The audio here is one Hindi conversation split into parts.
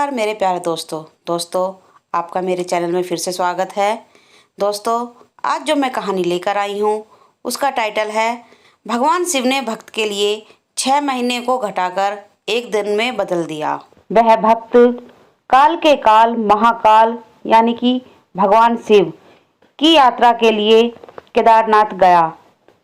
नमस्कार मेरे प्यारे दोस्तों आपका मेरे चैनल में फिर से स्वागत है। दोस्तों आज जो मैं कहानी लेकर आई हूँ उसका टाइटल है भगवान शिव ने भक्त के लिए 6 महीने को घटाकर एक दिन में बदल दिया। वह भक्त काल के काल महाकाल यानी कि भगवान शिव की यात्रा के लिए केदारनाथ गया।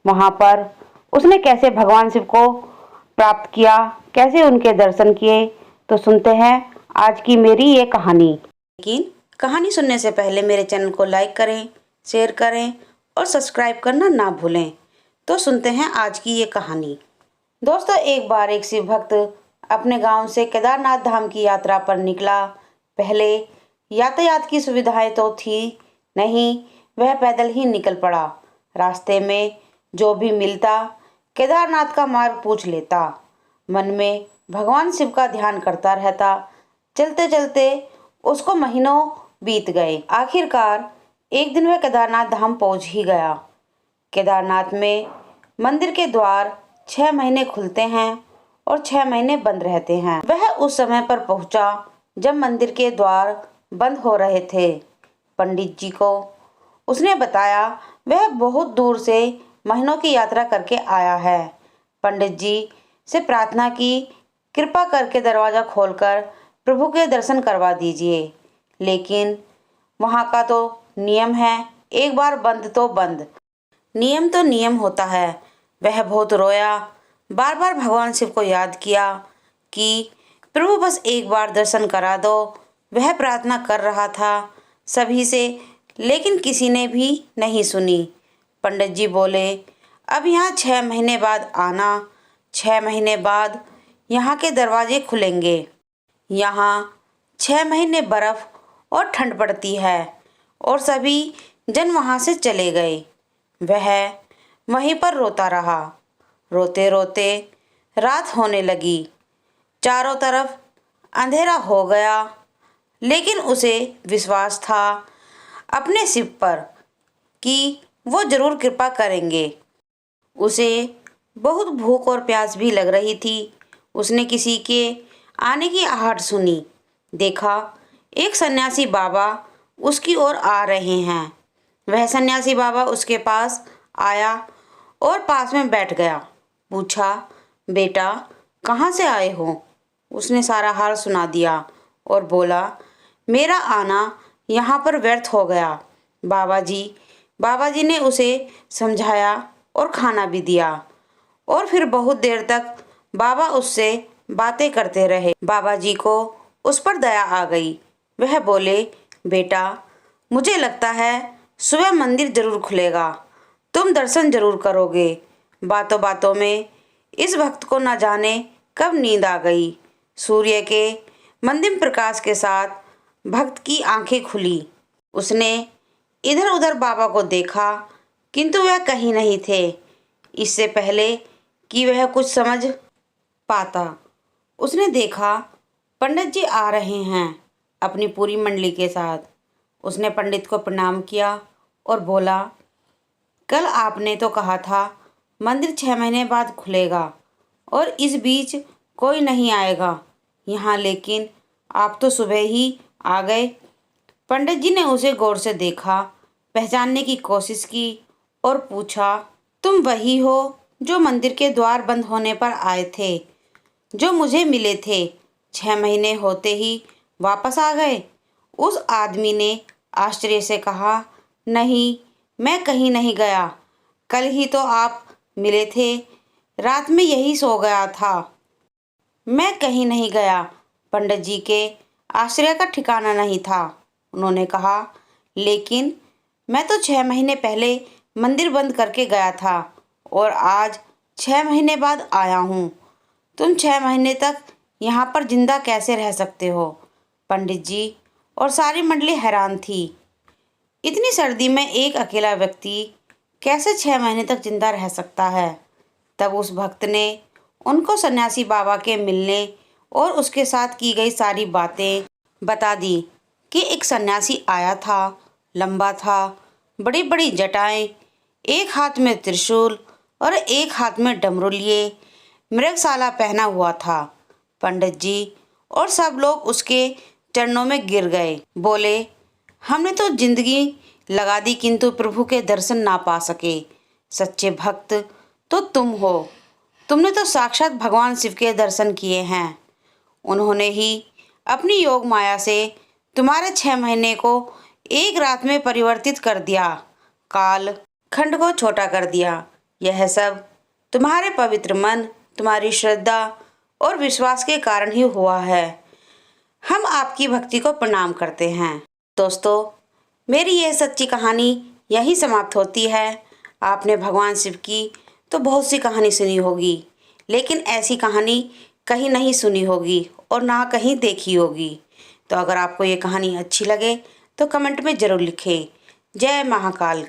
वहाँ पर उसने कैसे भगवान शिव को प्राप्त किया, कैसे उनके दर्शन किए, तो सुनते हैं आज की मेरी ये कहानी। लेकिन कहानी सुनने से पहले मेरे चैनल को लाइक करें, शेयर करें और सब्सक्राइब करना ना भूलें। तो सुनते हैं आज की ये कहानी। दोस्तों एक बार एक शिव भक्त अपने गांव से केदारनाथ धाम की यात्रा पर निकला। पहले यातायात की सुविधाएं तो थी नहीं, वह पैदल ही निकल पड़ा। रास्ते में जो भी मिलता केदारनाथ का मार्ग पूछ लेता। मन में भगवान शिव का ध्यान करता रहता। चलते चलते उसको महीनों बीत गए। आखिरकार एक दिन वह केदारनाथ धाम पहुंच ही गया। केदारनाथ में मंदिर के द्वार 6 महीने खुलते हैं और 6 महीने बंद रहते हैं। वह उस समय पर पहुंचा जब मंदिर के द्वार बंद हो रहे थे। पंडित जी को उसने बताया वह बहुत दूर से महीनों की यात्रा करके आया है। पंडित जी से प्रार्थना की, कृपा करके दरवाज़ा खोलकर प्रभु के दर्शन करवा दीजिए। लेकिन वहाँ का तो नियम है, एक बार बंद तो बंद, नियम तो नियम होता है। वह बहुत रोया, बार बार भगवान शिव को याद किया कि प्रभु बस एक बार दर्शन करा दो। वह प्रार्थना कर रहा था सभी से, लेकिन किसी ने भी नहीं सुनी। पंडित जी बोले, अब यहाँ 6 महीने बाद आना। 6 महीने बाद यहाँ के दरवाजे खुलेंगे। यहाँ 6 महीने बर्फ और ठंड पड़ती है। और सभी जन वहाँ से चले गए। वह वहीं पर रोता रहा। रोते रोते रात होने लगी। चारों तरफ अंधेरा हो गया। लेकिन उसे विश्वास था अपने शिव पर कि वो जरूर कृपा करेंगे। उसे बहुत भूख और प्यास भी लग रही थी। उसने किसी के आने की आहट सुनी। देखा एक सन्यासी बाबा उसकी ओर आ रहे हैं। वह सन्यासी बाबा उसके पास आया और पास में बैठ गया। पूछा, बेटा कहाँ से आए हो? उसने सारा हाल सुना दिया और बोला, मेरा आना यहाँ पर व्यर्थ हो गया। बाबा जी ने उसे समझाया और खाना भी दिया। और फिर बहुत देर तक बाबा उससे बातें करते रहे। बाबा जी को उस पर दया आ गई। वह बोले, बेटा मुझे लगता है सुबह मंदिर जरूर खुलेगा, तुम दर्शन जरूर करोगे। बातों बातों में इस भक्त को न जाने कब नींद आ गई। सूर्य के मंदिर प्रकाश के साथ भक्त की आंखें खुली। उसने इधर उधर बाबा को देखा, किंतु वह कहीं नहीं थे। इससे पहले कि वह कुछ समझ पाता, उसने देखा पंडित जी आ रहे हैं अपनी पूरी मंडली के साथ। उसने पंडित को प्रणाम किया और बोला, कल आपने तो कहा था मंदिर 6 महीने बाद खुलेगा और इस बीच कोई नहीं आएगा यहाँ, लेकिन आप तो सुबह ही आ गए। पंडित जी ने उसे गौर से देखा, पहचानने की कोशिश की और पूछा, तुम वही हो जो मंदिर के द्वार बंद होने पर आए थे, जो मुझे मिले थे? 6 महीने होते ही वापस आ गए? उस आदमी ने आश्चर्य से कहा, नहीं मैं कहीं नहीं गया, कल ही तो आप मिले थे, रात में यही सो गया था, मैं कहीं नहीं गया। पंडित जी के आश्चर्य का ठिकाना नहीं था। उन्होंने कहा, लेकिन मैं तो 6 महीने पहले मंदिर बंद करके गया था और आज 6 महीने बाद आया हूँ। तुम 6 महीने तक यहाँ पर जिंदा कैसे रह सकते हो? पंडित जी और सारी मंडली हैरान थी। इतनी सर्दी में एक अकेला व्यक्ति कैसे 6 महीने तक जिंदा रह सकता है? तब उस भक्त ने उनको सन्यासी बाबा के मिलने और उसके साथ की गई सारी बातें बता दी कि एक सन्यासी आया था, लंबा था, बड़ी बड़ी जटाएं, एक हाथ में त्रिशूल और एक हाथ में डमरू लिए, मृगशाला पहना हुआ था। पंडित जी और सब लोग उसके चरणों में गिर गए। बोले, हमने तो जिंदगी लगा दी किंतु प्रभु के दर्शन ना पा सके। सच्चे भक्त तो तुम हो। तुमने तो साक्षात भगवान शिव के दर्शन किए हैं। उन्होंने ही अपनी योग माया से तुम्हारे 6 महीने को एक रात में परिवर्तित कर दिया, काल खंड को छोटा कर दिया। यह सब तुम्हारे पवित्र मन, तुम्हारी श्रद्धा और विश्वास के कारण ही हुआ है। हम आपकी भक्ति को प्रणाम करते हैं। दोस्तों, मेरी यह सच्ची कहानी यहीं समाप्त होती है। आपने भगवान शिव की तो बहुत सी कहानी सुनी होगी, लेकिन ऐसी कहानी कहीं नहीं सुनी होगी और ना कहीं देखी होगी। तो अगर आपको ये कहानी अच्छी लगे तो कमेंट में ज़रूर लिखें। जय महाकाल।